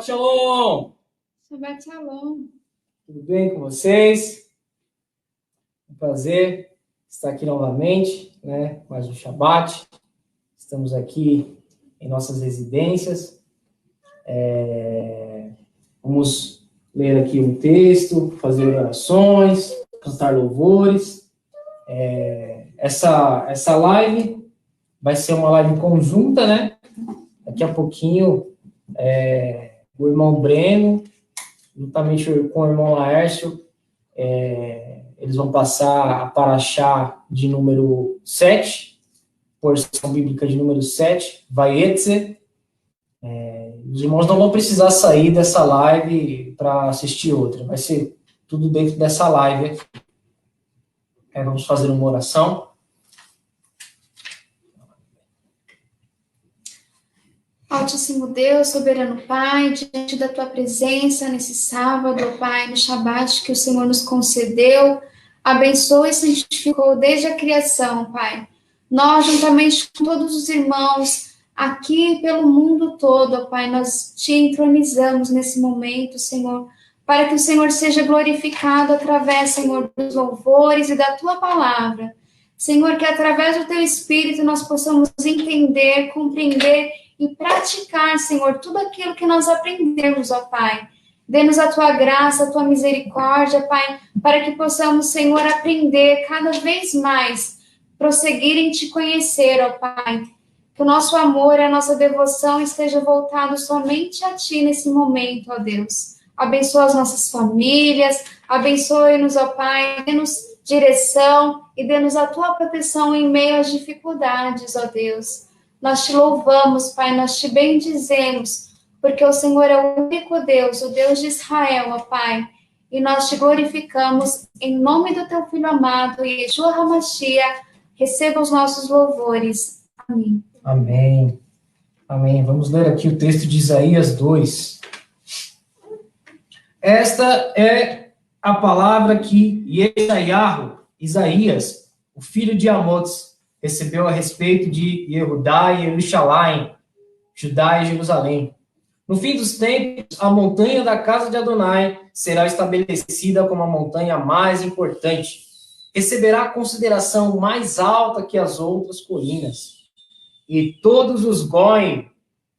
Shabbat Shalom! Shabbat Shalom! Tudo bem com vocês? Um prazer estar aqui novamente, né? Mais um Shabbat. Estamos aqui em nossas residências. Vamos ler aqui um texto, fazer orações, cantar louvores. Essa live vai ser uma live conjunta, né? Daqui a pouquinho, o irmão Breno, juntamente com o irmão Laércio, eles vão passar a Parashá de número 7, porção bíblica de número 7, Vayetze. Os irmãos não vão precisar sair dessa live para assistir outra, vai ser tudo dentro dessa live aqui. Vamos fazer uma oração. Altíssimo Deus, soberano Pai, diante da Tua presença nesse sábado, ó Pai, no Shabbat que o Senhor nos concedeu, abençoa e santificou desde a criação, Pai. Nós, juntamente com todos os irmãos, aqui pelo mundo todo, ó Pai, nós Te entronizamos nesse momento, Senhor, para que o Senhor seja glorificado através, Senhor, dos louvores e da Tua palavra. Senhor, que através do Teu Espírito nós possamos entender, compreender e praticar, Senhor, tudo aquilo que nós aprendemos, ó Pai. Dê-nos a Tua graça, a Tua misericórdia, Pai, para que possamos, Senhor, aprender cada vez mais, prosseguir em Te conhecer, ó Pai. Que o nosso amor e a nossa devoção esteja voltado somente a Ti nesse momento, ó Deus. Abençoa as nossas famílias, abençoe-nos, ó Pai, dê-nos direção e dê-nos a Tua proteção em meio às dificuldades, ó Deus. Nós Te louvamos, Pai, nós Te bendizemos, porque o Senhor é o único Deus, o Deus de Israel, ó Pai, e nós Te glorificamos em nome do Teu Filho amado, Yeshua HaMashiach, receba os nossos louvores. Amém. Amém. Amém. Vamos ler aqui o texto de Isaías 2. Esta é a palavra que Isaías, o filho de Amós, recebeu a respeito de Yehudá e Jerusalém, Judá e Jerusalém. No fim dos tempos, a montanha da casa de Adonai será estabelecida como a montanha mais importante. Receberá consideração mais alta que as outras colinas. E todos os Goim,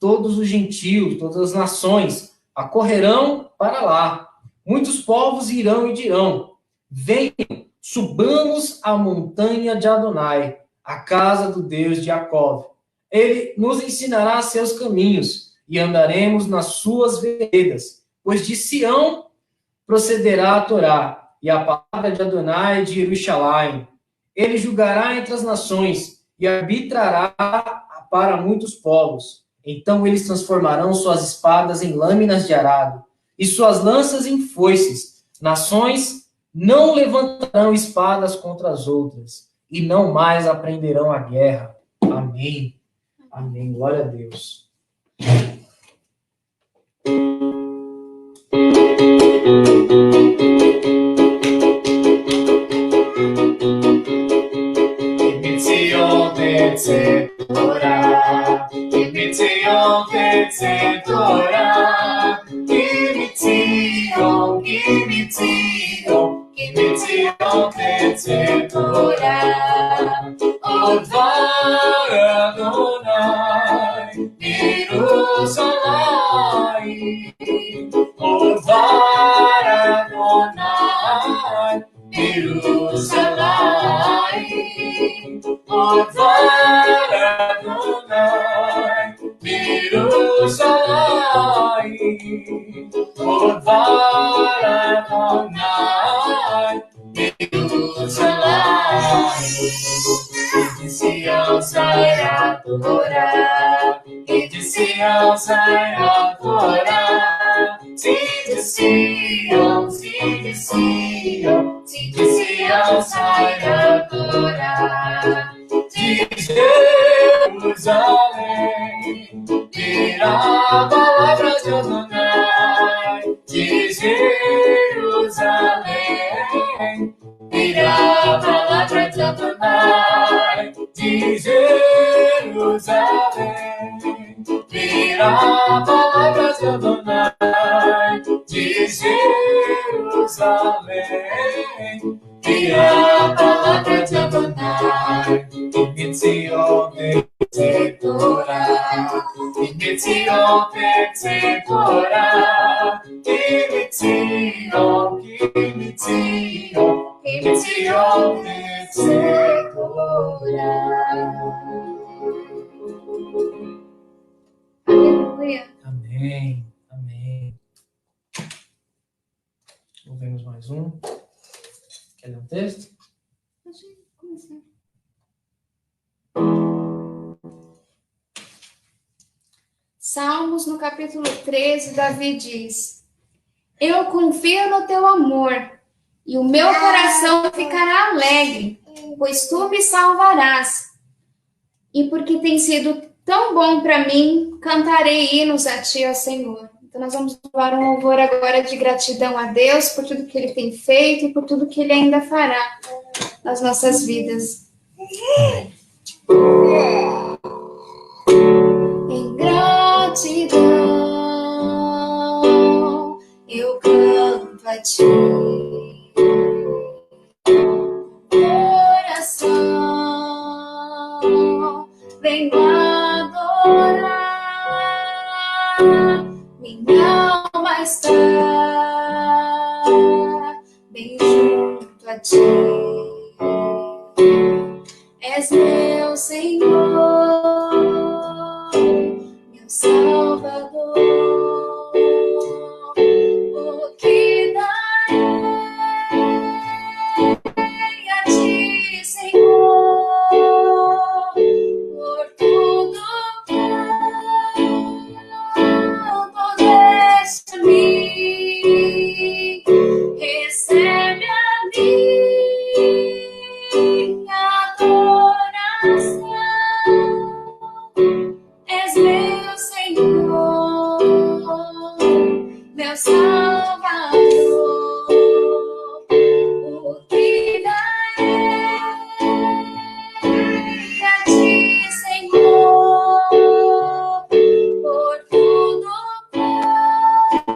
todos os gentios, todas as nações, acorrerão para lá. Muitos povos irão e dirão: venham, subamos a montanha de Adonai, a casa do Deus de Jacó. Ele nos ensinará seus caminhos e andaremos nas suas veredas, pois de Sião procederá a Torá e a palavra de Adonai de Jerusalém. Ele julgará entre as nações e arbitrará para muitos povos. Então eles transformarão suas espadas em lâminas de arado e suas lanças em foices. Nações não levantarão espadas contra as outras e não mais aprenderão a guerra. Amém. Amém. Glória a Deus. Jerusalém, virá a palavra de Adonai. Adonai de Jerusalém, e a palavra de Adonai Mitzion Torá, Mitzion Torá, Mitzion Torá. Aleluia. Amém, amém. Ouvimos mais um. Quer ler um texto? Deixa eu começar. Salmos, no capítulo 13, Davi diz: Eu confio no teu amor, e o meu coração ficará alegre, pois tu me salvarás. E porque tem sido tão bom para mim, cantarei hinos a ti, ó Senhor. Então nós vamos louvar um louvor agora de gratidão a Deus por tudo que ele tem feito e por tudo que ele ainda fará nas nossas vidas. Em gratidão eu canto a ti, coração venho adorar, minha alma está bem junto a ti, és meu Senhor, meu Salvador, o que darei a ti, Senhor, por tudo quanto deste a mim, recebe a minha adoração. És meu Senhor, meu Salvador, o que darei a ti, Senhor, por tudo quanto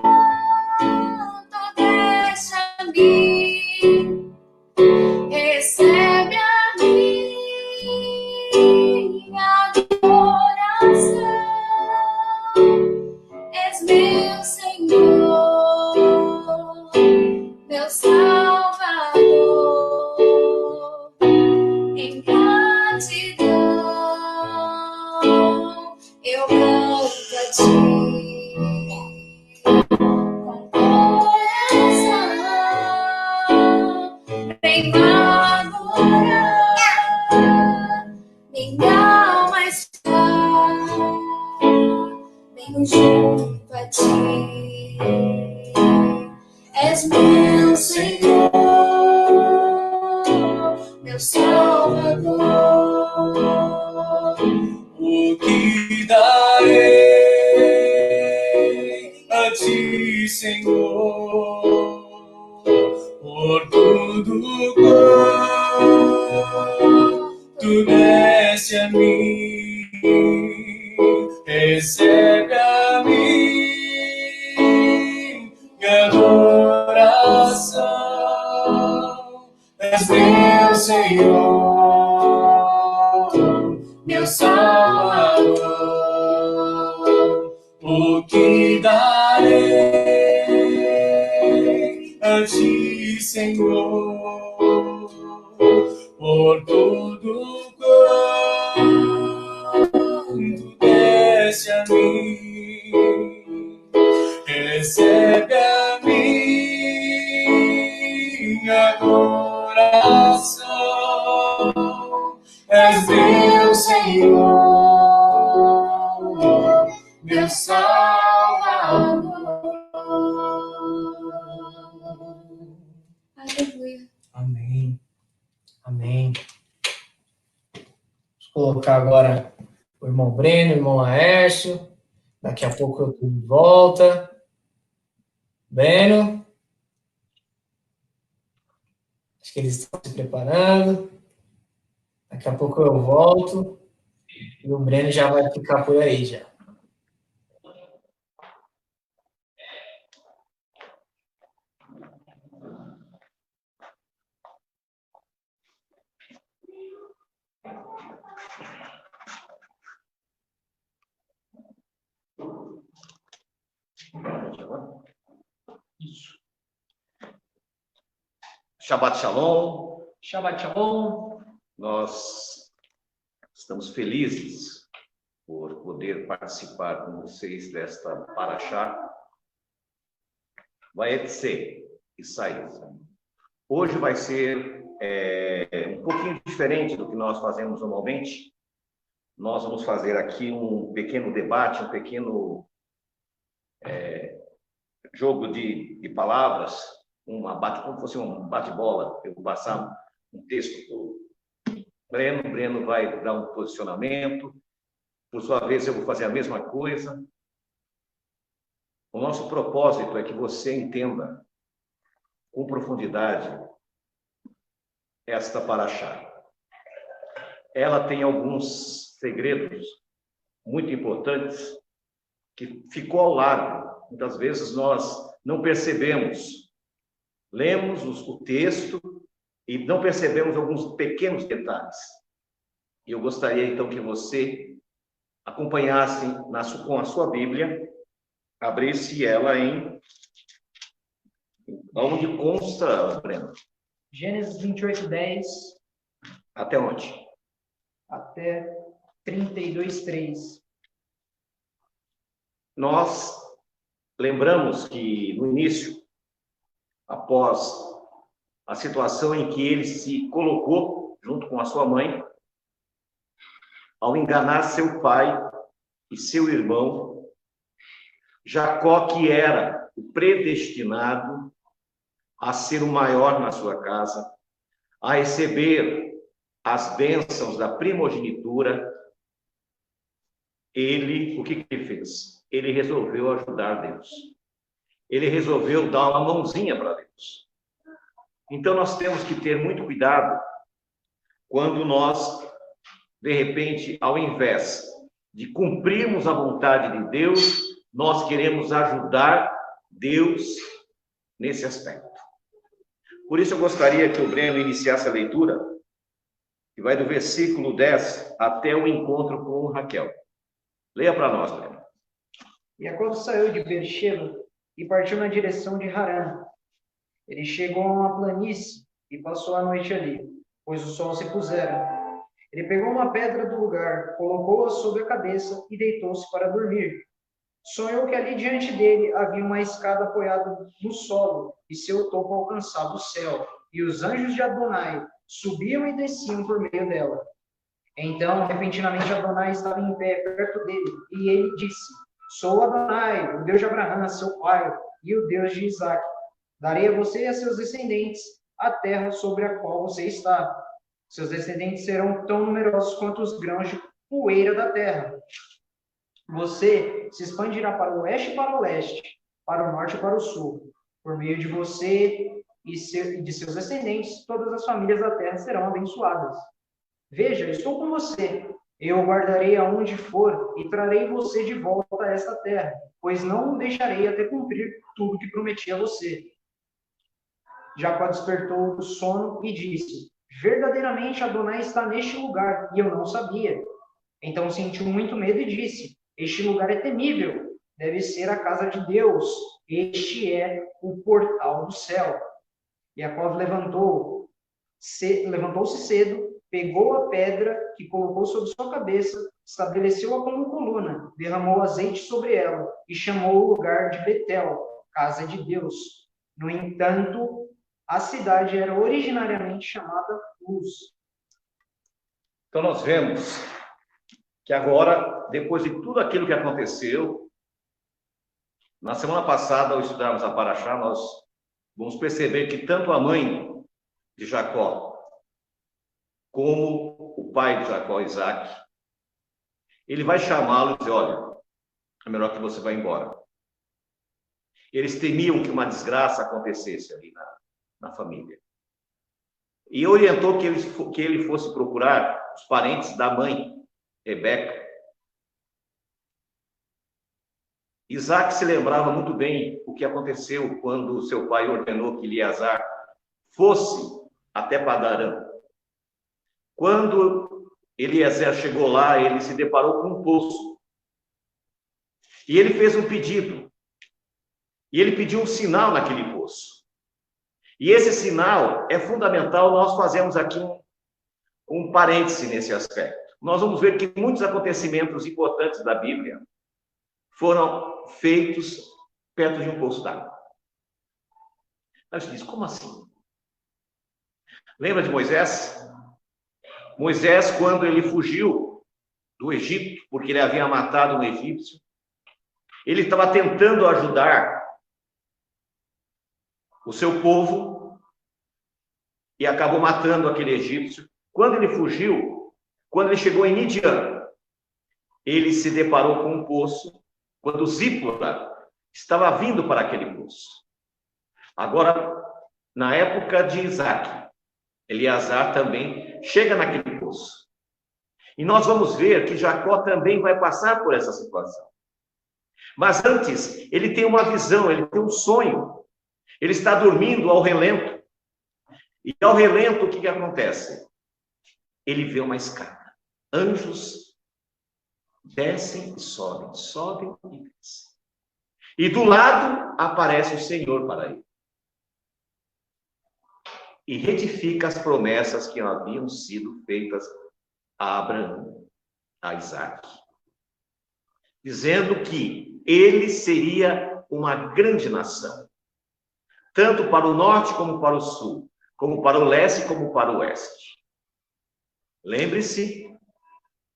deste a mim, recebe a minha adoração. És meu Senhor, meu Salvador, em gratidão eu canto a ti, com coração venho adorar, minha alma está bem junto a ti, és meu Senhor, meu Salvador, o que darei a ti, Senhor, por tudo quanto deste a mim, recebe a minha adoração. És meu Senhor, meu Salvador, o que darei a ti, Senhor, por tudo quanto deste a mim, recebe a minha adoração. És meu Senhor, meu Salvador. Aleluia. Amém. Amém. Vou colocar agora o irmão Breno, o irmão Laércio. Daqui a pouco eu estou de volta. Breno. Acho que eles estão se preparando. Daqui a pouco eu volto. E o Breno já vai ficar por aí já. Não. Isso. Shabbat Shalom. Shabbat Shalom. Nós estamos felizes por poder participar com vocês desta Parashá. Vaetze, Isaías. Hoje vai ser um pouquinho diferente do que nós fazemos normalmente. Nós vamos fazer aqui um pequeno debate, um pequeno jogo de palavras, como se fosse um bate-bola. Eu vou passar um texto para o Breno, o Breno vai dar um posicionamento, por sua vez eu vou fazer a mesma coisa. O nosso propósito é que você entenda com profundidade esta Parashá. Ela tem alguns segredos muito importantes que ficou ao lado. Muitas vezes nós não percebemos. Lemos o texto e não percebemos alguns pequenos detalhes. E eu gostaria, então, que você acompanhasse com a sua Bíblia, abrisse ela onde consta, Breno? Gênesis 28:10. Até onde? Até 32:3. Nós lembramos que no início, após a situação em que ele se colocou junto com a sua mãe, ao enganar seu pai e seu irmão, Jacó, que era o predestinado a ser o maior na sua casa, a receber as bênçãos da primogenitura, o que ele fez? Ele resolveu ajudar Deus. Ele resolveu dar uma mãozinha para Deus. Então, nós temos que ter muito cuidado quando nós, de repente, ao invés de cumprirmos a vontade de Deus, nós queremos ajudar Deus nesse aspecto. Por isso, eu gostaria que o Breno iniciasse a leitura, que vai do versículo 10 até o encontro com Raquel. Leia para nós, Breno. Jacó saiu de Beersheba e partiu na direção de Harã. Ele chegou a uma planície e passou a noite ali, pois o sol se pusera. Ele pegou uma pedra do lugar, colocou-a sobre a cabeça e deitou-se para dormir. Sonhou que ali diante dele havia uma escada apoiada no solo e seu topo alcançava o céu, e os anjos de Adonai subiam e desciam por meio dela. Então, repentinamente, Adonai estava em pé perto dele, e ele disse: Sou Adonai, o Deus de Abraão, seu pai, e o Deus de Isaque. Darei a você e a seus descendentes a terra sobre a qual você está. Seus descendentes serão tão numerosos quanto os grãos de poeira da terra. Você se expandirá para o oeste e para o leste, para o norte e para o sul. Por meio de você e de seus descendentes, todas as famílias da terra serão abençoadas. Veja, estou com você. Eu o guardarei aonde for e trarei você de volta a esta terra, pois não o deixarei até cumprir tudo que prometi a você. Jacó despertou do sono e disse: Verdadeiramente Adonai está neste lugar, e eu não sabia. Então sentiu muito medo e disse: Este lugar é temível, deve ser a casa de Deus, este é o portal do céu. Jacó levantou-se cedo, pegou a pedra que colocou sobre sua cabeça, estabeleceu-a como coluna, derramou azeite sobre ela e chamou o lugar de Betel, casa de Deus. No entanto, a cidade era originariamente chamada Luz. Então, nós vemos que agora, depois de tudo aquilo que aconteceu, na semana passada, ao estudarmos a Parashá, nós vamos perceber que tanto a mãe de Jacó, como o pai de Jacó, Isaque, ele vai chamá-lo e dizer: olha, é melhor que você vá embora. Eles temiam que uma desgraça acontecesse ali na família. E orientou que ele fosse procurar os parentes da mãe, Rebeca. Isaque se lembrava muito bem o que aconteceu quando seu pai ordenou que Eleazar fosse até Padarã. Quando Eliezer chegou lá, ele se deparou com um poço. E ele fez um pedido. E ele pediu um sinal naquele poço. E esse sinal é fundamental, nós fazemos aqui um parêntese nesse aspecto. Nós vamos ver que muitos acontecimentos importantes da Bíblia foram feitos perto de um poço d'água. Aí você diz, como assim? Lembra de Moisés? Moisés, quando ele fugiu do Egito, porque ele havia matado um egípcio, ele estava tentando ajudar o seu povo e acabou matando aquele egípcio. Quando ele fugiu, quando ele chegou em Midian, ele se deparou com um poço, quando Zípora estava vindo para aquele poço. Agora, na época de Isaac, Eleazar também chega naquele poço. E nós vamos ver que Jacó também vai passar por essa situação. Mas antes, ele tem uma visão, ele tem um sonho. Ele está dormindo ao relento. E ao relento, o que acontece? Ele vê uma escada. Anjos descem e sobem, sobem e descem. E do lado aparece o Senhor para ele. E retifica as promessas que haviam sido feitas a Abraão, a Isaac, dizendo que ele seria uma grande nação, tanto para o norte como para o sul, como para o leste como para o oeste. Lembre-se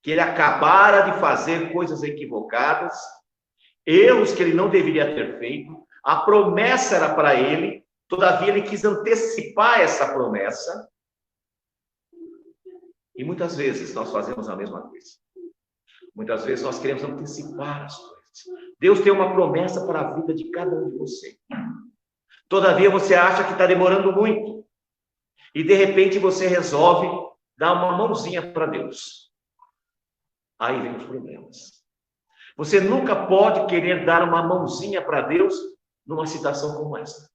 que ele acabara de fazer coisas equivocadas, erros que ele não deveria ter feito, a promessa era para ele. Todavia, ele quis antecipar essa promessa. E muitas vezes nós fazemos a mesma coisa. Muitas vezes nós queremos antecipar as coisas. Deus tem uma promessa para a vida de cada um de vocês. Todavia, você acha que está demorando muito. E, de repente, você resolve dar uma mãozinha para Deus. Aí vem os problemas. Você nunca pode querer dar uma mãozinha para Deus numa situação como essa.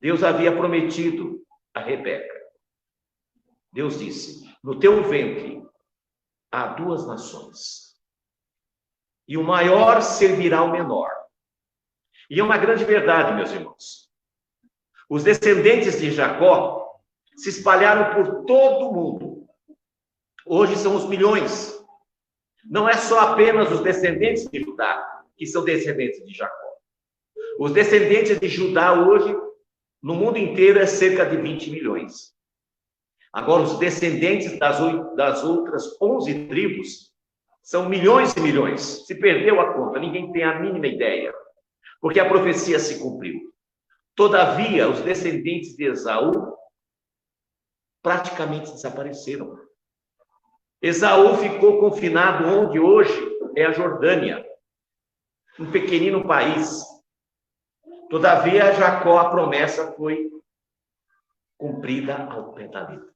Deus havia prometido a Rebeca. Deus disse, no teu ventre há 2 nações. E o maior servirá ao menor. E é uma grande verdade, meus irmãos. Os descendentes de Jacó se espalharam por todo o mundo. Hoje são os milhões. Não é só apenas os descendentes de Judá que são descendentes de Jacó. Os descendentes de Judá hoje, no mundo inteiro, é cerca de 20 milhões. Agora, os descendentes das outras 11 tribos são milhões e milhões. Se perdeu a conta, ninguém tem a mínima ideia, porque a profecia se cumpriu. Todavia, os descendentes de Esaú praticamente desapareceram. Esaú ficou confinado onde hoje é a Jordânia, um pequenino país. Todavia, Jacó, a promessa foi cumprida ao pé da letra.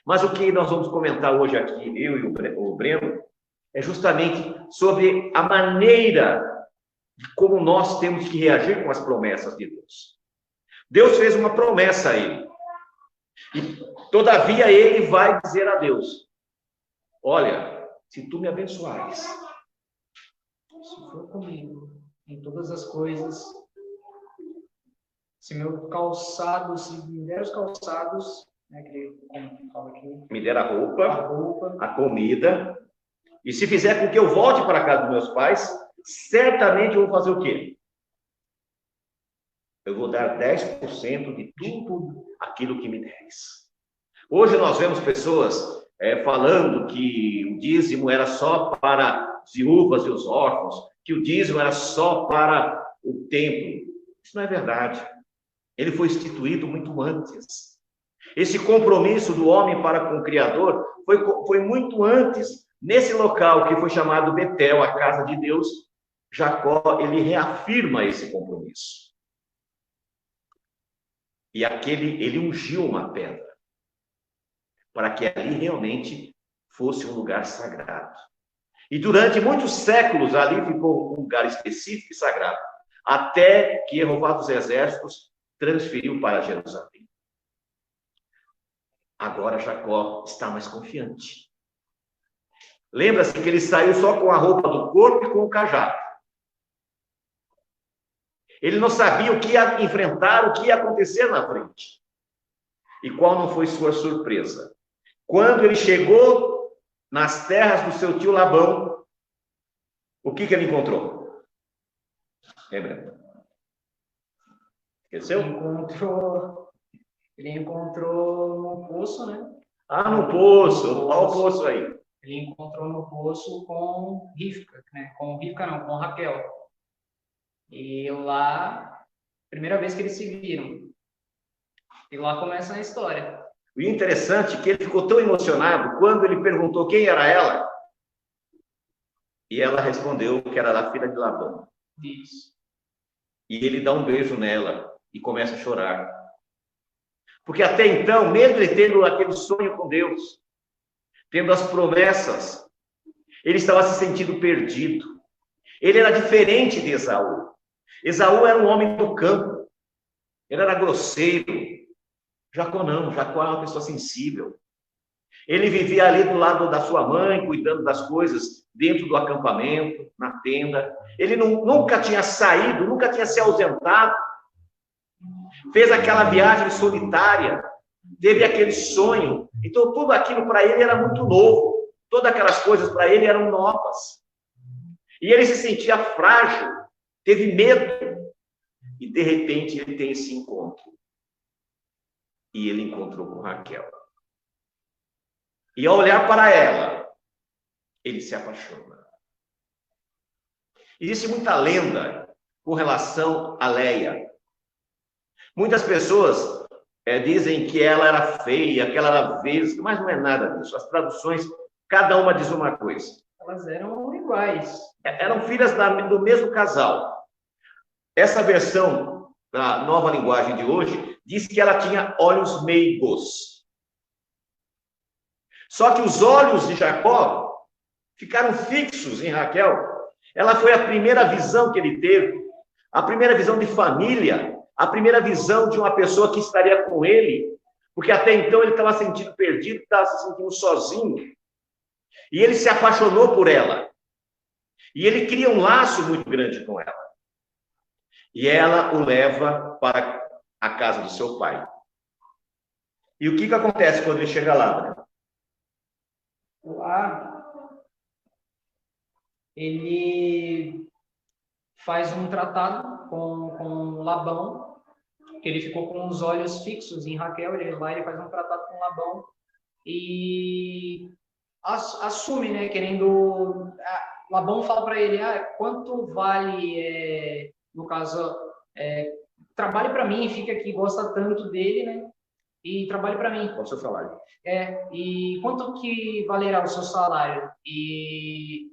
Mas o que nós vamos comentar hoje aqui, eu e o Breno, é justamente sobre a maneira de como nós temos que reagir com as promessas de Deus. Deus fez uma promessa a ele. E, todavia, ele vai dizer a Deus, olha, se tu me abençoares, Se for comigo em todas as coisas, se meu calçado, se me der os calçados, né, como fala aqui, me der a roupa, a comida, e se fizer com que eu volte para a casa dos meus pais, certamente eu vou fazer o quê? Eu vou dar 10% de tudo aquilo que me deres. Hoje nós vemos pessoas falando que o dízimo era só para as viúvas e os órfãos, que o dízimo era só para o templo. Isso não é verdade. Ele foi instituído muito antes. Esse compromisso do homem para com o Criador foi muito antes. Nesse local que foi chamado Betel, a casa de Deus, Jacó, ele reafirma esse compromisso. E ele ungiu uma pedra, para que ali realmente fosse um lugar sagrado. E durante muitos séculos ali ficou um lugar específico e sagrado, até que Jeová dos Exércitos transferiu para Jerusalém. Agora Jacó está mais confiante. Lembra-se que ele saiu só com a roupa do corpo e com o cajado. Ele não sabia o que ia enfrentar, o que ia acontecer na frente. E qual não foi sua surpresa? Quando ele chegou nas terras do seu tio Labão, o que ele encontrou? Lembra? Esqueceu? Ele encontrou no poço, né? Ah, no poço. Olha o poço aí. Ele encontrou no poço com Rivka, né? Com Raquel. E lá, primeira vez que eles se viram. E lá começa a história. O interessante é que ele ficou tão emocionado quando ele perguntou quem era ela. E ela respondeu que era da filha de Labão. Isso. E ele dá um beijo nela e começa a chorar. Porque até então, mesmo ele tendo aquele sonho com Deus, tendo as promessas, ele estava se sentindo perdido. Ele era diferente de Esaú. Esaú era um homem do campo. Ele era grosseiro. Jacó não. Jacó era uma pessoa sensível. Ele vivia ali do lado da sua mãe, cuidando das coisas dentro do acampamento, na tenda. Ele nunca tinha saído, nunca tinha se ausentado. Fez aquela viagem solitária, teve aquele sonho. Então, tudo aquilo para ele era muito novo. Todas aquelas coisas para ele eram novas. E ele se sentia frágil, teve medo. E, de repente, ele tem esse encontro. E ele encontrou com Raquel. E, ao olhar para ela, ele se apaixona. Existe muita lenda com relação a Leia. Muitas pessoas dizem que ela era feia, que ela era vesga, mas não é nada disso. As traduções, cada uma diz uma coisa. Elas eram iguais. Eram filhas do mesmo casal. Essa versão da nova linguagem de hoje diz que ela tinha olhos meigos. Só que os olhos de Jacó ficaram fixos em Raquel. Ela foi a primeira visão que ele teve, a primeira visão de família, a primeira visão de uma pessoa que estaria com ele, porque até então ele estava se sentindo perdido, estava se sentindo sozinho. E ele se apaixonou por ela. E ele cria um laço muito grande com ela. E ela o leva para a casa do seu pai. E o que acontece quando ele chega lá, né? Lá, ele faz um tratado com Labão, que ele ficou com os olhos fixos em Raquel. Ele vai e faz um tratado com Labão e assume, né, querendo... Labão fala para ele, quanto vale, no caso, trabalhe para mim, fica aqui, gosta tanto dele, né, e trabalhe para mim. Qual o seu salário? E quanto que valerá o seu salário? E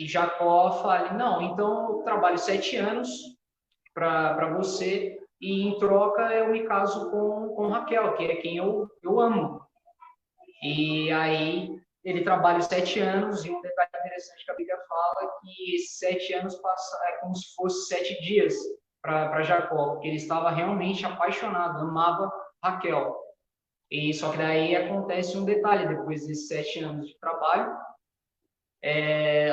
Jacó fala, não, então eu trabalho 7 anos para você, e em troca eu me caso com Raquel, que é quem eu amo. E aí ele trabalha 7 anos, e um detalhe interessante que a Bíblia fala, que esses 7 anos é como se fosse 7 dias para Jacó, porque ele estava realmente apaixonado, amava Raquel. E só que daí acontece um detalhe, depois desses 7 anos de trabalho,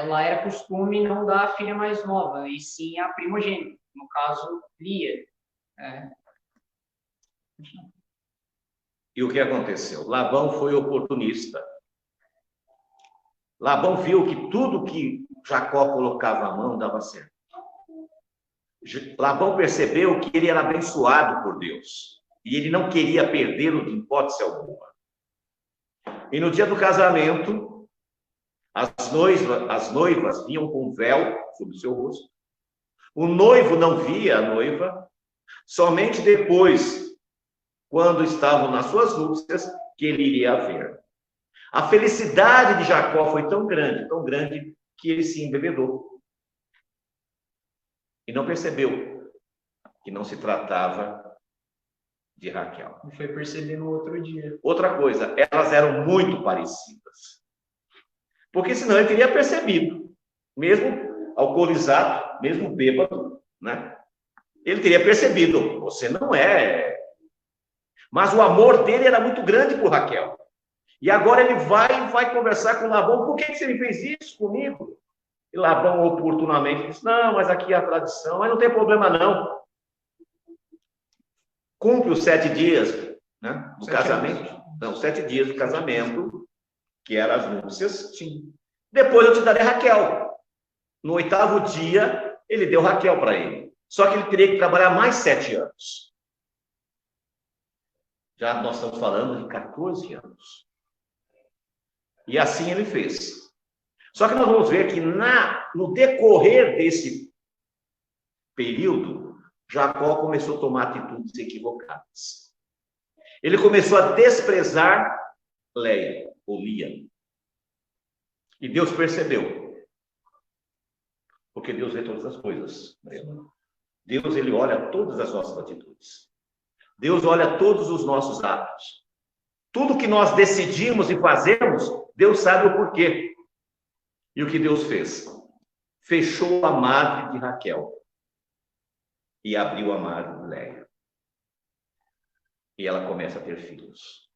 lá era costume não dar a filha mais nova, e sim a primogênita, no caso, Lia. E o que aconteceu? Labão foi oportunista. Labão viu que tudo que Jacó colocava a mão dava certo. Labão percebeu que ele era abençoado por Deus. E ele não queria perdê-lo de hipótese alguma. E no dia do casamento, as noivas vinham com um véu sobre o seu rosto. O noivo não via a noiva, somente depois, quando estavam nas suas núpcias, que ele iria ver. A felicidade de Jacó foi tão grande, que ele se embebedou. E não percebeu que não se tratava de Raquel. E foi perceber no outro dia. Outra coisa, elas eram muito parecidas. Porque senão ele teria percebido, mesmo alcoolizado, mesmo bêbado, né? Ele teria percebido, você não é. Mas o amor dele era muito grande por Raquel. E agora ele vai conversar com Labão. Por que você me fez isso comigo? E Labão oportunamente disse, não, mas aqui é a tradição. Mas não tem problema não. cumpre os 7 dias, né, do casamento. Não, 7 dias do casamento, que eram as núpcias. Sim. Depois eu te darei Raquel. No 8º dia, ele deu Raquel para ele. Só que ele teria que trabalhar mais 7 anos. Já nós estamos falando de 14 anos. E assim ele fez. Só que nós vamos ver que no decorrer desse período, Jacó começou a tomar atitudes equivocadas. Ele começou a desprezar Leia, ou Lia. E Deus percebeu. Porque Deus vê todas as coisas. Deus, ele olha todas as nossas atitudes. Deus olha todos os nossos atos. Tudo que nós decidimos e fazemos, Deus sabe o porquê. E o que Deus fez? Fechou a madre de Raquel e abriu a madre de Leia. E ela começa a ter filhos.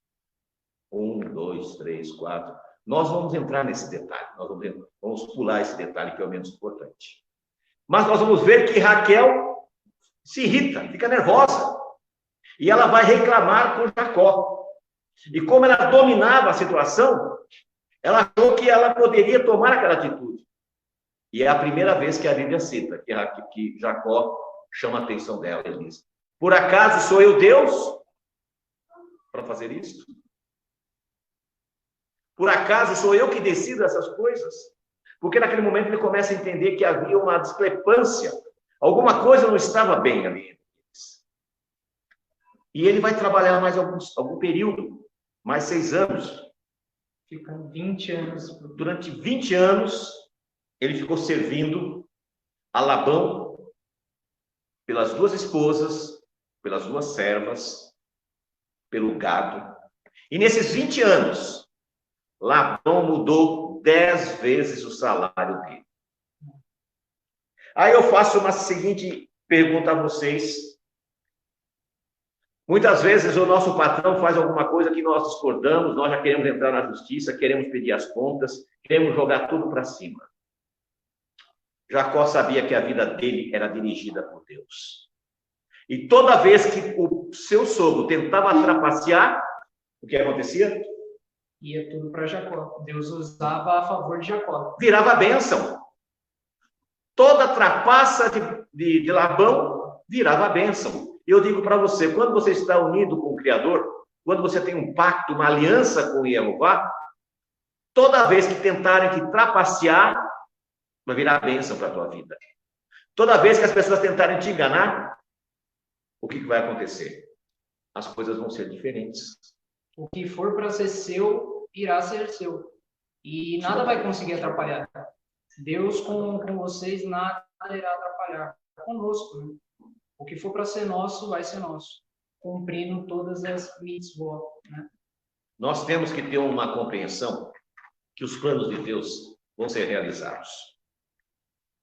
1, 2, 3, 4. Nós vamos entrar nesse detalhe. Nós vamos pular esse detalhe que é o menos importante. Mas nós vamos ver que Raquel se irrita, fica nervosa. E ela vai reclamar com Jacó. E como ela dominava a situação, ela achou que ela poderia tomar aquela atitude. E é a primeira vez que a Bíblia cita, que Jacó chama a atenção dela. Ele diz: por acaso sou eu Deus para fazer isso? Por acaso sou eu que decido essas coisas? Porque naquele momento ele começa a entender que havia uma discrepância. Alguma coisa não estava bem ali. E ele vai trabalhar mais algum período, mais 6 anos. Fica 20 anos. Durante 20 anos, ele ficou servindo a Labão pelas 2 esposas, pelas 2 servas, pelo gado. E nesses 20 anos, Labão mudou 10 vezes o salário dele. Aí eu faço uma seguinte pergunta a vocês. Muitas vezes o nosso patrão faz alguma coisa que nós discordamos, nós já queremos entrar na justiça, queremos pedir as contas, queremos jogar tudo para cima. Jacó sabia que a vida dele era dirigida por Deus. E toda vez que o seu sogro tentava trapacear, o que acontecia? Ia tudo para Jacó. Deus usava a favor de Jacó. Virava bênção. Toda trapaça de Labão virava bênção. E eu digo para você, quando você está unido com o Criador, quando você tem um pacto, uma aliança com Jeová, toda vez que tentarem te trapacear, vai virar bênção para a tua vida. Toda vez que as pessoas tentarem te enganar, o que vai acontecer? As coisas vão ser diferentes. O que for para ser seu, irá ser seu. E nada vai conseguir atrapalhar. Deus com vocês, nada irá atrapalhar. Conosco, né? O que for para ser nosso, vai ser nosso. Cumprindo todas as mitzvot, né? Nós temos que ter uma compreensão que os planos de Deus vão ser realizados.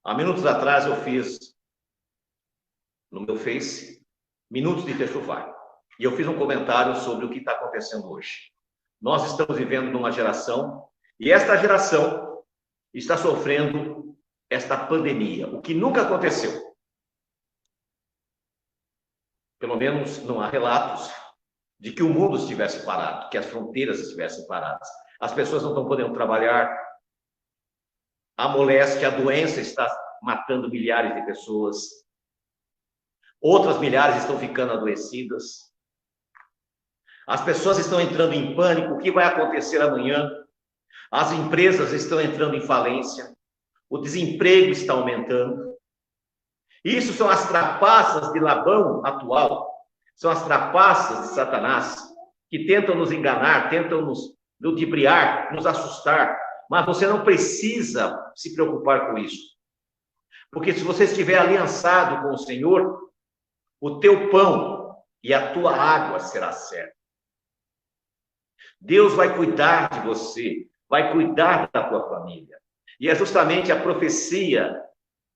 Há minutos atrás eu fiz no meu Face Minutos de Techuvá. E eu fiz um comentário sobre o que está acontecendo hoje. Nós estamos vivendo numa geração, e esta geração está sofrendo esta pandemia, o que nunca aconteceu. Pelo menos não há relatos de que o mundo estivesse parado, que as fronteiras estivessem paradas. As pessoas não estão podendo trabalhar. A moléstia, a doença está matando milhares de pessoas. Outras milhares estão ficando adoecidas. As pessoas estão entrando em pânico. O que vai acontecer amanhã? As empresas estão entrando em falência. O desemprego está aumentando. Isso são as trapaças de Labão atual. São as trapaças de Satanás, que tentam nos enganar, tentam nos ludibriar, nos assustar. Mas você não precisa se preocupar com isso. Porque se você estiver aliançado com o Senhor, o teu pão e a tua água será certa. Deus vai cuidar de você, vai cuidar da tua família. E é justamente a profecia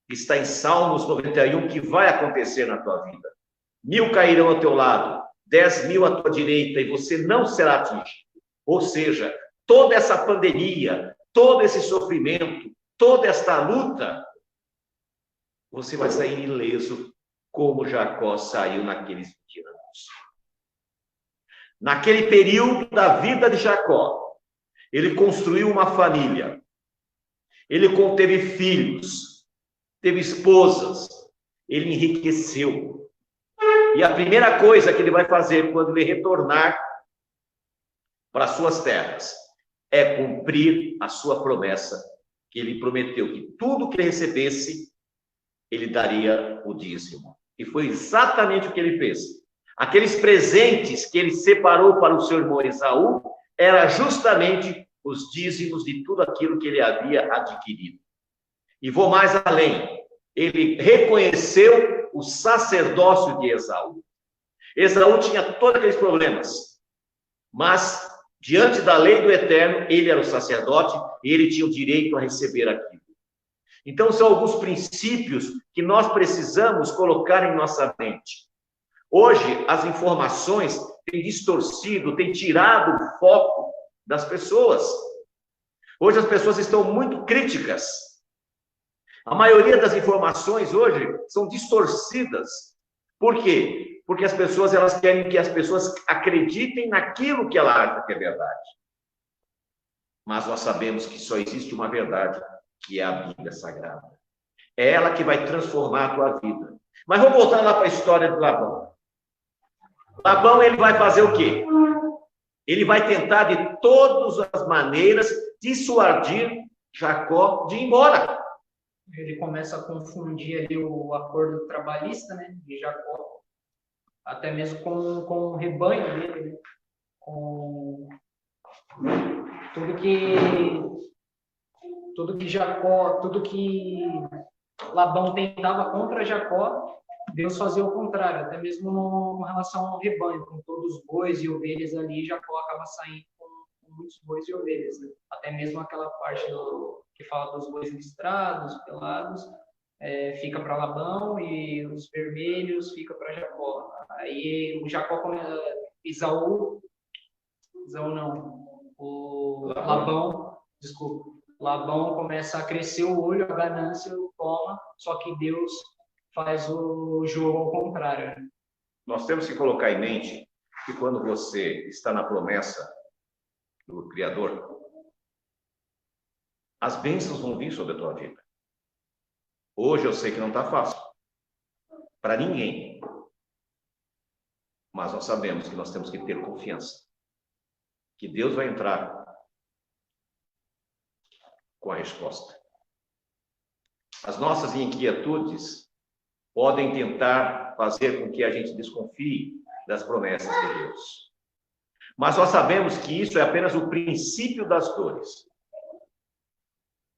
que está em Salmos 91 que vai acontecer na tua vida. 1000 cairão ao teu lado, 10.000 à tua direita, e você não será atingido. Ou seja, toda essa pandemia, todo esse sofrimento, toda esta luta, você vai sair ileso, como Jacó saiu naqueles 20 anos. irmãos. Naquele período da vida de Jacó, ele construiu uma família. Ele teve filhos, teve esposas, ele enriqueceu. E a primeira coisa que ele vai fazer quando ele retornar para suas terras é cumprir a sua promessa, que ele prometeu que tudo que ele recebesse, ele daria o dízimo. E foi exatamente o que ele fez. Aqueles presentes que ele separou para o seu irmão Esaú, era justamente os dízimos de tudo aquilo que ele havia adquirido. E vou mais além. Ele reconheceu o sacerdócio de Esaú. Esaú tinha todos aqueles problemas, mas diante da lei do Eterno, ele era o sacerdote e ele tinha o direito a receber aquilo. Então, são alguns princípios que nós precisamos colocar em nossa mente. Hoje, as informações têm distorcido, têm tirado o foco das pessoas. Hoje, as pessoas estão muito críticas. A maioria das informações hoje são distorcidas. Por quê? Porque as pessoas elas querem que as pessoas acreditem naquilo que ela acha que é verdade. Mas nós sabemos que só existe uma verdade, que é a Bíblia Sagrada. É ela que vai transformar a tua vida. Mas vamos voltar lá para a história de Labão. Labão, ele vai fazer o quê? Ele vai tentar de todas as maneiras dissuadir Jacó de ir embora. Ele começa a confundir ali o acordo trabalhista, né, de Jacó, até mesmo com o rebanho dele, né, com tudo que Labão tentava contra Jacó, Deus fazia o contrário, até mesmo com relação ao rebanho, com todos os bois e ovelhas ali, Jacó acaba saindo com muitos bois e ovelhas, né? Até mesmo aquela parte que fala dos bois listrados, pelados, fica para Labão, e os vermelhos fica para Jacó. Aí o Jacó, Labão começa a crescer o olho, a ganância toma, só que Deus faz o jogo ao contrário. Nós temos que colocar em mente que quando você está na promessa do Criador, as bênçãos vão vir sobre a tua vida. Hoje eu sei que não está fácil para ninguém, mas nós sabemos que nós temos que ter confiança que Deus vai entrar com a resposta. As nossas inquietudes podem tentar fazer com que a gente desconfie das promessas de Deus. Mas nós sabemos que isso é apenas o princípio das dores.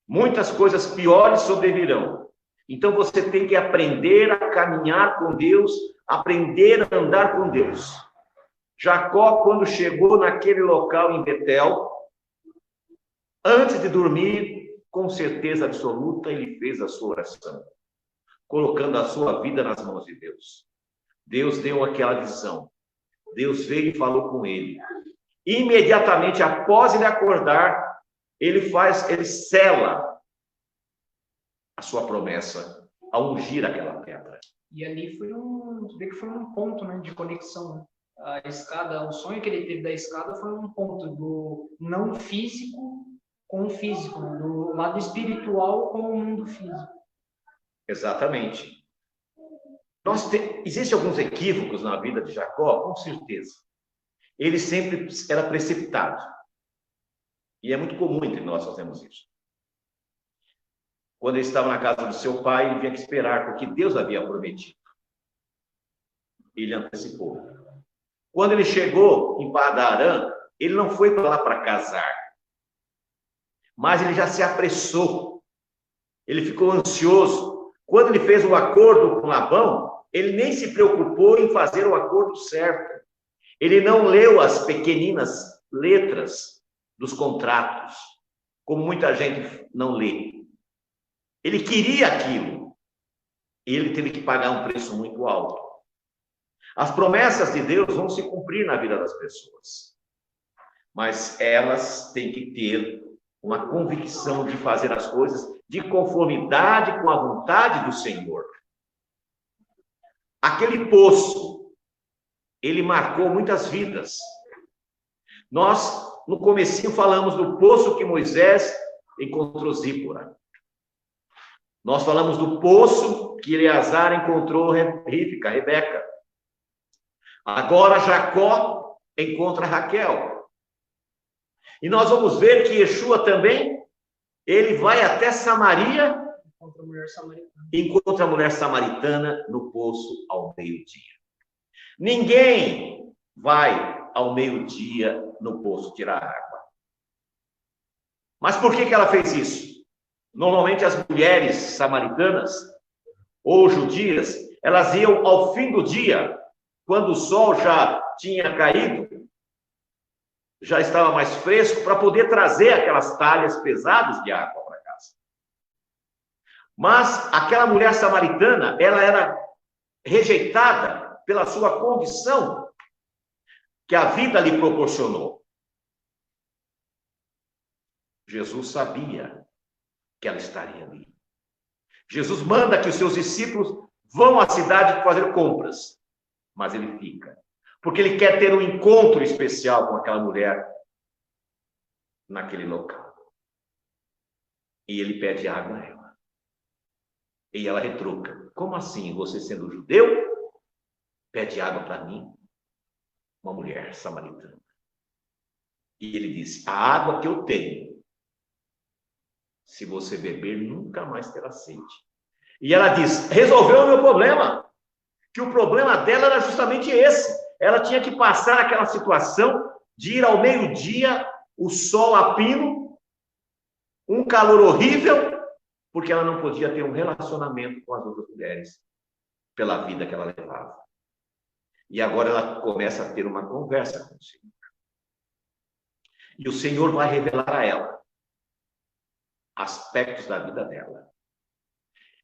Muitas coisas piores sobrevirão. Então você tem que aprender a caminhar com Deus, aprender a andar com Deus. Jacó, quando chegou naquele local em Betel, antes de dormir, com certeza absoluta, ele fez a sua oração, colocando a sua vida nas mãos de Deus. Deus deu aquela visão. Deus veio e falou com ele. Imediatamente após ele acordar, ele sela a sua promessa ao ungir aquela pedra. E ali foi um ponto, né, de conexão. A escada, o sonho que ele teve da escada foi um ponto do não físico com o físico, né, do lado espiritual com o mundo físico. Exatamente. Existem alguns equívocos na vida de Jacó, com certeza. Ele sempre era precipitado. E é muito comum entre nós fazermos isso. Quando ele estava na casa do seu pai, ele tinha que esperar, porque Deus havia prometido. Ele antecipou. Quando ele chegou em Padan-Aram, ele não foi para lá para casar. Mas ele já se apressou. Ele ficou ansioso. Quando ele fez um acordo com Labão, ele nem se preocupou em fazer o acordo certo. Ele não leu as pequeninas letras dos contratos, como muita gente não lê. Ele queria aquilo. Ele teve que pagar um preço muito alto. As promessas de Deus vão se cumprir na vida das pessoas. Mas elas têm que ter uma convicção de fazer as coisas de conformidade com a vontade do Senhor. Aquele poço, ele marcou muitas vidas. Nós, no comecinho, falamos do poço que Moisés encontrou Zípora. Nós falamos do poço que Eleazar encontrou Rivca, Rebeca. Agora Jacó encontra Raquel. E nós vamos ver que Yeshua também, ele vai até Samaria, encontra a mulher samaritana no poço ao meio-dia. Ninguém vai ao meio-dia no poço tirar água. Mas por que ela fez isso? Normalmente as mulheres samaritanas ou judias, elas iam ao fim do dia, quando o sol já tinha caído, já estava mais fresco, para poder trazer aquelas talhas pesadas de água para casa. Mas aquela mulher samaritana, ela era rejeitada pela sua condição que a vida lhe proporcionou. Jesus sabia que ela estaria ali. Jesus manda que os seus discípulos vão à cidade fazer compras, mas ele fica, porque ele quer ter um encontro especial com aquela mulher naquele local. E ele pede água a ela. E ela retruca: como assim, você sendo judeu, pede água para mim, uma mulher samaritana? E ele disse: a água que eu tenho, se você beber, nunca mais terá sede. E ela diz: resolveu o meu problema. Que o problema dela era justamente esse. Ela tinha que passar aquela situação de ir ao meio-dia, o sol a pino, um calor horrível, porque ela não podia ter um relacionamento com as outras mulheres pela vida que ela levava. E agora ela começa a ter uma conversa com o Senhor. E o Senhor vai revelar a ela aspectos da vida dela.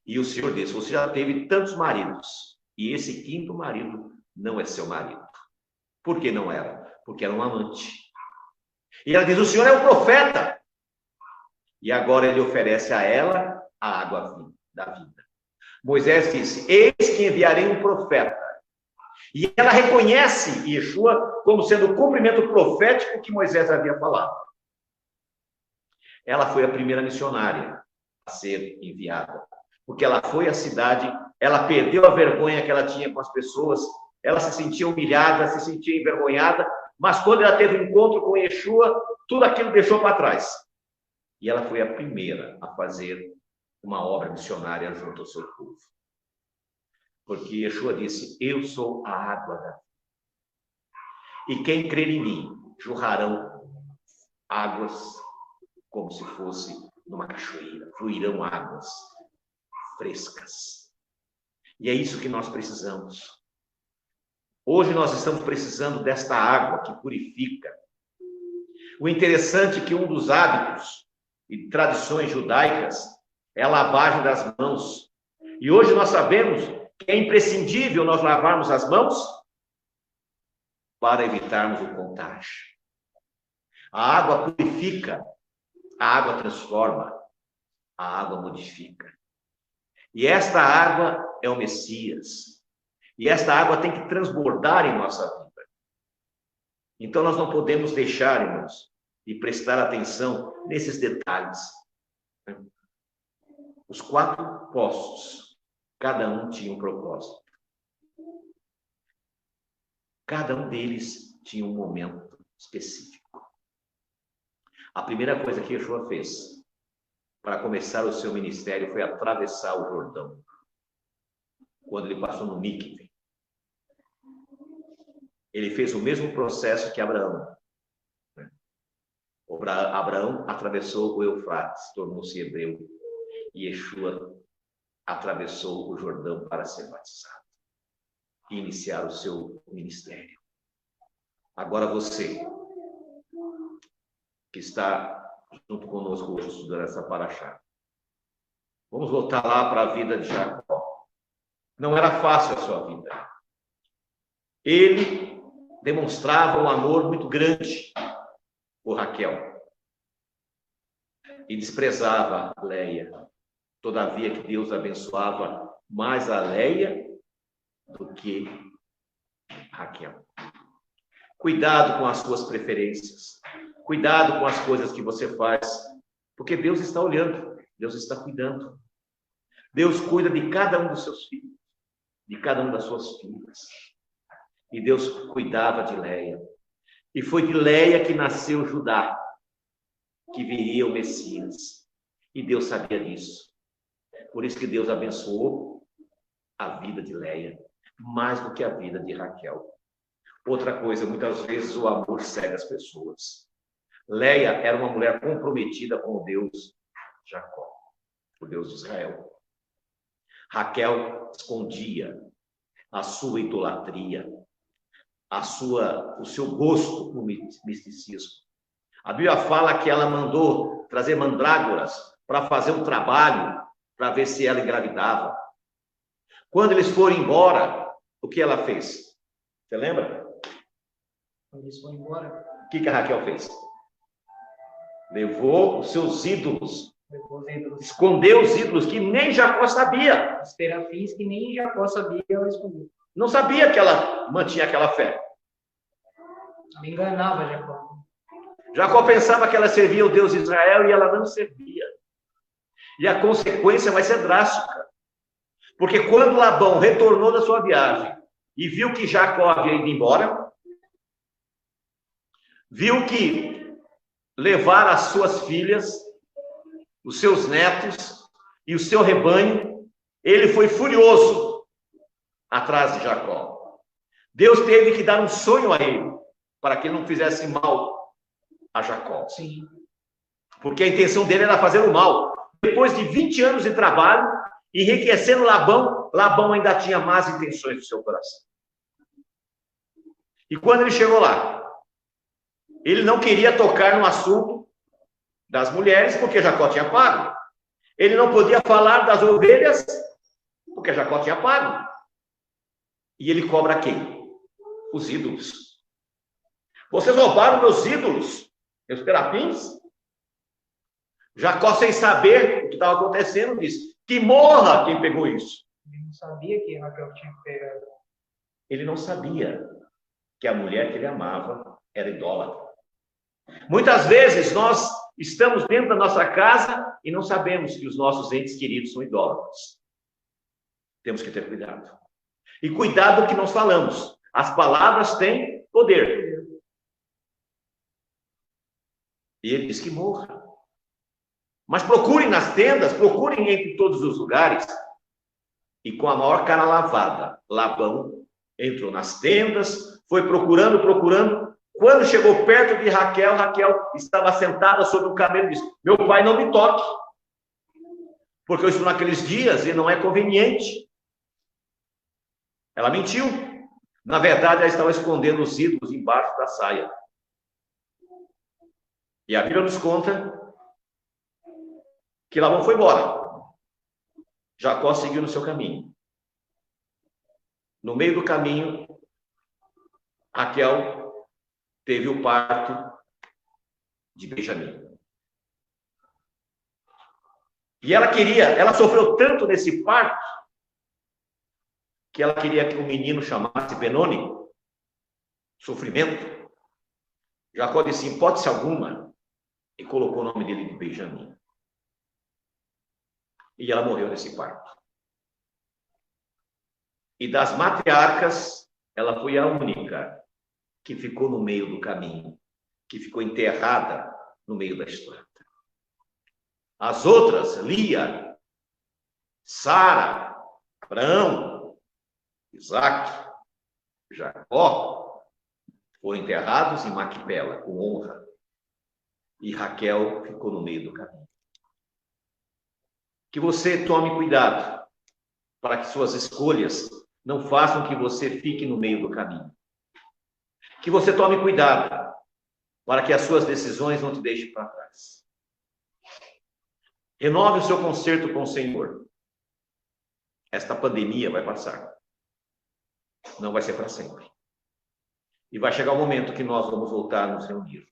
E o Senhor diz: você já teve tantos maridos, e esse quinto marido não é seu marido. Por que não era? Porque era um amante. E ela diz: o Senhor é um profeta. E agora ele oferece a ela a água da vida. Moisés disse: eis que enviarei um profeta. E ela reconhece Yeshua como sendo o cumprimento profético que Moisés havia falado. Ela foi a primeira missionária a ser enviada, porque ela foi à cidade, ela perdeu a vergonha que ela tinha com as pessoas, ela se sentia humilhada, se sentia envergonhada, mas quando ela teve um encontro com Yeshua, tudo aquilo deixou para trás. E ela foi a primeira a fazer uma obra missionária junto ao seu povo. Porque Yeshua disse: eu sou a água da vida. E quem crer em mim, jorrarão águas como se fosse numa cachoeira, fluirão águas frescas. E é isso que nós precisamos. Hoje nós estamos precisando desta água que purifica. O interessante é que um dos hábitos e tradições judaicas é a lavagem das mãos. E hoje nós sabemos que é imprescindível nós lavarmos as mãos para evitarmos o contágio. A água purifica, a água transforma, a água modifica. E esta água é o Messias. E esta água tem que transbordar em nossa vida. Então nós não podemos deixar, irmãos, de prestar atenção nesses detalhes. Os 4 poços, cada um tinha um propósito. Cada um deles tinha um momento específico. A primeira coisa que Yeshua fez para começar o seu ministério foi atravessar o Jordão. Quando ele passou no Miquve, ele fez o mesmo processo que Abraão. Abraão atravessou o Eufrates, tornou-se hebreu. E Yeshua atravessou o Jordão para ser batizado e iniciar o seu ministério. Agora você, que está junto conosco hoje estudando essa paraxá, vamos voltar lá para a vida de Jacó. Não era fácil a sua vida. Ele demonstrava um amor muito grande por Raquel e desprezava Leia. Todavia que Deus abençoava mais a Leia do que Raquel. Cuidado com as suas preferências. Cuidado com as coisas que você faz. Porque Deus está olhando. Deus está cuidando. Deus cuida de cada um dos seus filhos. De cada uma das suas filhas. E Deus cuidava de Leia. E foi de Leia que nasceu Judá, que viria o Messias. E Deus sabia disso. Por isso que Deus abençoou a vida de Leia, mais do que a vida de Raquel. Outra coisa, muitas vezes o amor cega as pessoas. Leia era uma mulher comprometida com o Deus Jacó, o Deus de Israel. Raquel escondia a sua idolatria, o seu gosto por misticismo. A Bíblia fala que ela mandou trazer mandrágoras para fazer um trabalho, para ver se ela engravidava. Quando eles foram embora, o que ela fez? Você lembra? Quando eles foram embora, O que a Raquel fez? Levou os seus ídolos. levou os ídolos. Escondeu os ídolos que nem Jacó sabia. Os terafins que nem Jacó sabia, ela escondeu. Não sabia que ela mantinha aquela fé. Ela enganava Jacó. Jacó pensava que ela servia o Deus de Israel e ela não servia. E a consequência vai ser drástica. Porque quando Labão retornou da sua viagem e viu que Jacó havia ido embora, viu que levar as suas filhas, os seus netos e o seu rebanho, ele foi furioso atrás de Jacó. Deus teve que dar um sonho a ele, para que ele não fizesse mal a Jacó. Sim. Porque a intenção dele era fazer o mal. Depois de 20 anos de trabalho, enriquecendo Labão, Labão ainda tinha más intenções no seu coração. E quando ele chegou lá, ele não queria tocar no assunto das mulheres, porque Jacó tinha pago. Ele não podia falar das ovelhas, porque Jacó tinha pago. E ele cobra quem? Os ídolos. Vocês roubaram meus ídolos, meus terafins? Jacó, sem saber o que estava acontecendo, disse: que morra quem pegou isso. Ele não sabia que Raquel tinha pegado. Ele não sabia que a mulher que ele amava era idólatra. Muitas vezes nós estamos dentro da nossa casa e não sabemos que os nossos entes queridos são idólatras. Temos que ter cuidado. E cuidado do que nós falamos. As palavras têm poder. E ele diz que morra. Mas procurem nas tendas, procurem entre todos os lugares. E com a maior cara lavada, Labão entrou nas tendas, foi procurando. Quando chegou perto de Raquel, Raquel estava sentada sobre um camelo e disse: meu pai, não me toque, porque eu estou naqueles dias e não é conveniente. Ela mentiu. Na verdade, ela estava escondendo os ídolos embaixo da saia. E a Bíblia nos conta que Labão foi embora. Jacó seguiu no seu caminho. No meio do caminho, Raquel teve o parto de Benjamim. E ela sofreu tanto nesse parto, que ela queria que o menino chamasse Benoni, sofrimento. Jacó disse, em hipótese alguma, e colocou o nome dele de Benjamim. E ela morreu nesse parto. E das matriarcas, ela foi a única que ficou no meio do caminho, que ficou enterrada no meio da estrada. As outras, Lia, Sara, Abraão, Isaac, Jacó, foram enterrados em Maquipela, com honra. E Raquel ficou no meio do caminho. Que você tome cuidado para que suas escolhas não façam que você fique no meio do caminho. Que você tome cuidado para que as suas decisões não te deixem para trás. Renove o seu concerto com o Senhor. Esta pandemia vai passar. Não vai ser para sempre. E vai chegar o momento que nós vamos voltar a nos reunir.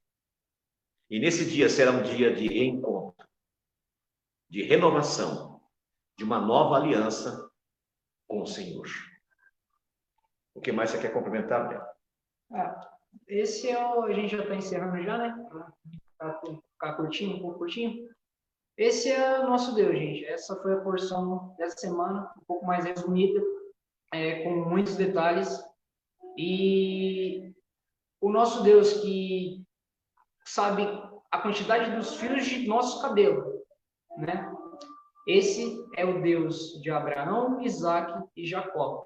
E nesse dia será um dia de reencontro, de renovação, de uma nova aliança com o Senhor. O que mais você quer complementar, Bel? esse é o... A gente já está encerrando já, né? Para ficar curtinho, um pouco curtinho. Esse é o nosso Deus, gente. Essa foi a porção dessa semana, um pouco mais resumida, com muitos detalhes. E o nosso Deus que sabe a quantidade dos fios de nosso cabelo, né? Esse é o Deus de Abraão, Isaac e Jacó.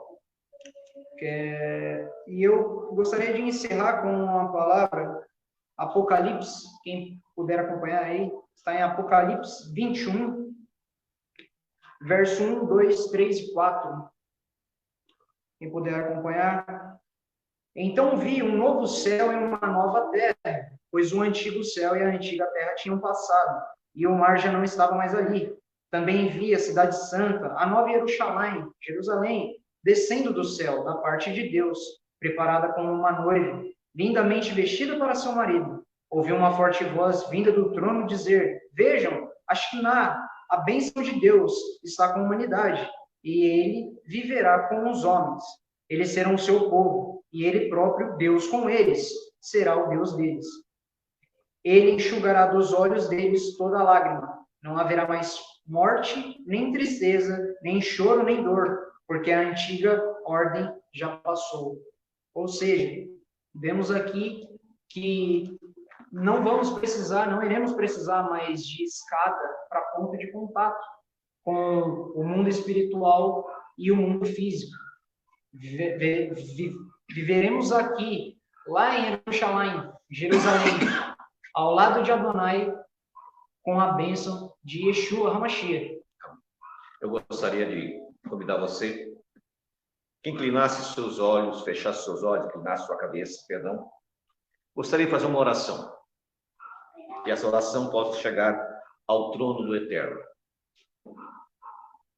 E eu gostaria de encerrar com uma palavra, Apocalipse, quem puder acompanhar aí, está em Apocalipse 21, verso 1, 2, 3 e 4. Quem puder acompanhar. Então vi um novo céu e uma nova terra, pois o antigo céu e a antiga terra tinham passado, e o mar já não estava mais ali. Também vi a cidade santa, a nova Jerusalém, descendo do céu, da parte de Deus, preparada como uma noiva, lindamente vestida para seu marido. Ouvi uma forte voz vinda do trono dizer: Vejam, a Shiná, a bênção de Deus, está com a humanidade, e ele viverá com os homens. Eles serão o seu povo, e ele próprio, Deus com eles, será o Deus deles. Ele enxugará dos olhos deles toda lágrima. Não haverá mais morte, nem tristeza, nem choro, nem dor, porque a antiga ordem já passou. Ou seja, vemos aqui que não iremos precisar mais de escada para ponto de contato com o mundo espiritual e o mundo físico. Viveremos aqui, lá em Jerusalém, ao lado de Adonai, com a bênção de Yeshua HaMashiach. Eu gostaria de convidar você que inclinasse seus olhos, fechasse seus olhos, inclinasse sua cabeça, perdão. Gostaria de fazer uma oração. Que essa oração possa chegar ao trono do Eterno.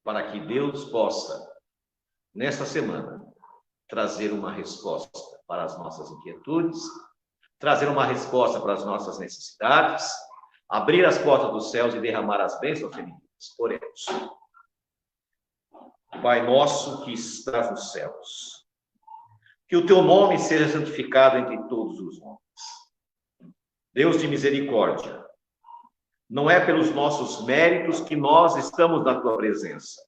Para que Deus possa, nesta semana, trazer uma resposta para as nossas inquietudes, trazer uma resposta para as nossas necessidades, abrir as portas dos céus e derramar as bênçãos femininas. Oremos. Pai nosso que estás nos céus, que o teu nome seja santificado entre todos os homens. Deus de misericórdia, não é pelos nossos méritos que nós estamos na tua presença,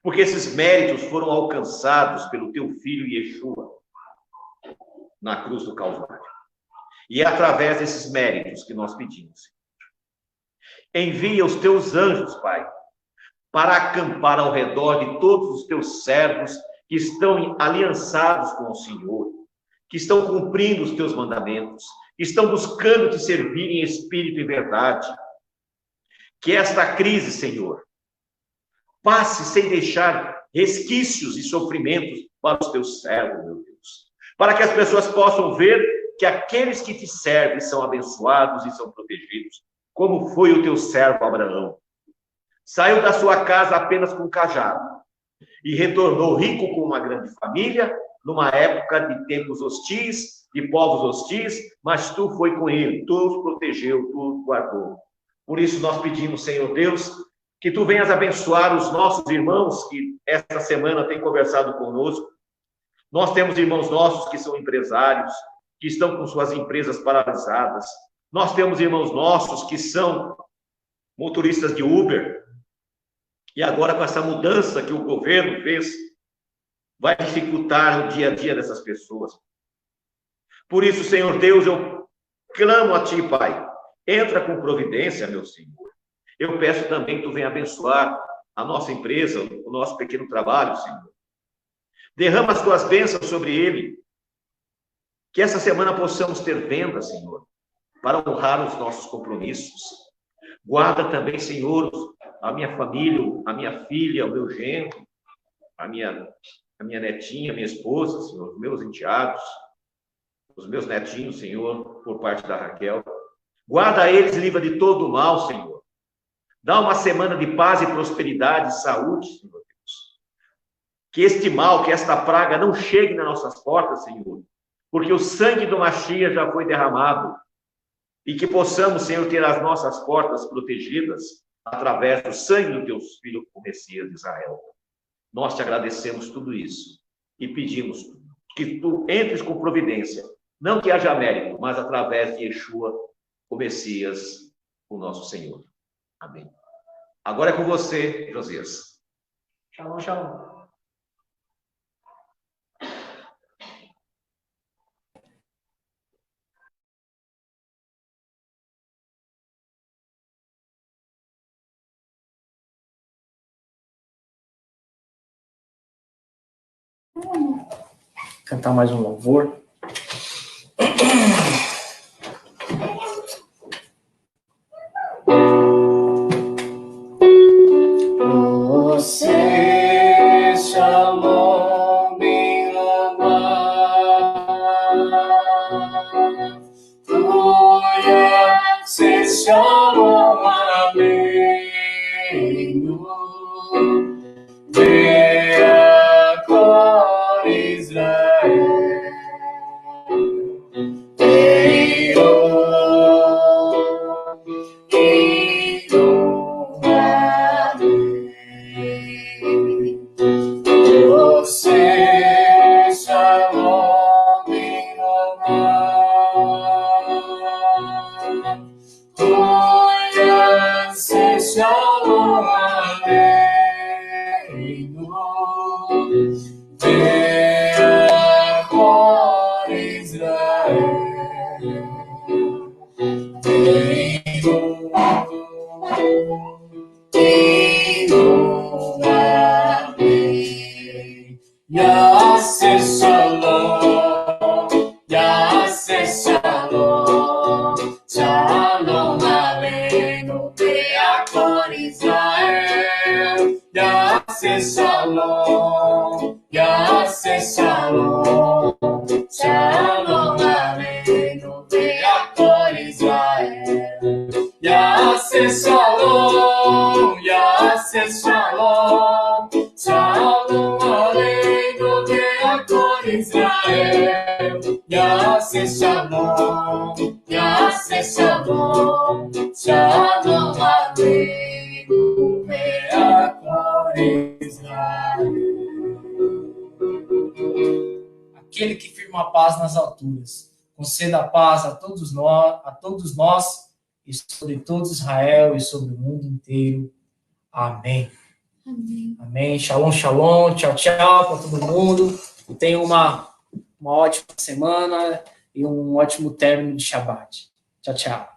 porque esses méritos foram alcançados pelo teu filho Yeshua na cruz do Calvário. E é através desses méritos que nós pedimos. Envia os teus anjos, Pai, para acampar ao redor de todos os teus servos que estão aliançados com o Senhor, que estão cumprindo os teus mandamentos, que estão buscando te servir em espírito e verdade. Que esta crise, Senhor, passe sem deixar resquícios e sofrimentos para os teus servos, meu Deus. Para que as pessoas possam ver que aqueles que te servem são abençoados e são protegidos, como foi o teu servo Abraão. Saiu da sua casa apenas com um cajado e retornou rico com uma grande família, numa época de tempos hostis, de povos hostis, mas tu foi com ele, tu os protegeu, tu os guardou. Por isso nós pedimos, Senhor Deus, que tu venhas abençoar os nossos irmãos que esta semana têm conversado conosco. Nós temos irmãos nossos que são empresários, que estão com suas empresas paralisadas. Nós temos irmãos nossos que são motoristas de Uber. E agora, com essa mudança que o governo fez, vai dificultar o dia a dia dessas pessoas. Por isso, Senhor Deus, eu clamo a Ti, Pai. Entra com providência, meu Senhor. Eu peço também que Tu venha abençoar a nossa empresa, o nosso pequeno trabalho, Senhor. Derrama as Tuas bênçãos sobre ele. Que essa semana possamos ter venda, Senhor, para honrar os nossos compromissos. Guarda também, Senhor, a minha família, a minha filha, o meu genro, a minha netinha, a minha esposa, Senhor, os meus enteados, os meus netinhos, Senhor, por parte da Raquel. Guarda eles, livra de todo o mal, Senhor. Dá uma semana de paz e prosperidade e saúde, Senhor Deus. Que este mal, que esta praga não chegue nas nossas portas, Senhor, porque o sangue do Mashiach já foi derramado. E que possamos, Senhor, ter as nossas portas protegidas através do sangue do teu filho, o Messias de Israel. Nós te agradecemos tudo isso e pedimos que tu entres com providência Não que haja mérito, mas através de Yeshua, o Messias, o nosso Senhor. Amém. Agora é com você, Josias. Shalom, shalom. Cantar mais um louvor. Você chamou me amar, você chamou a mim, veja com Israel. Você chamou me amar, você chamou a reino, veja por Israel, Yaseh Shalom, Yaseh Shalom, Shalom Aleinu, Be'akor Israel. Yaseh Shalom, Yaseh Shalom, Shalom Aleinu, Be'akor Israel. Yaseh Shalom, Yaseh Shalom, Shalom Aleinu, Be'akor Israel. Yaseh Shalom, Yaseh Shalom, Shalom Aleinu, Be'akor Israel. Aquele que firma a paz nas alturas, conceda a paz a todos nós e sobre todo Israel e sobre o mundo inteiro. Amém. Amém. Amém. Shalom, shalom. Tchau, tchau para todo mundo. E tenha uma ótima semana e um ótimo término de Shabbat. Tchau, tchau.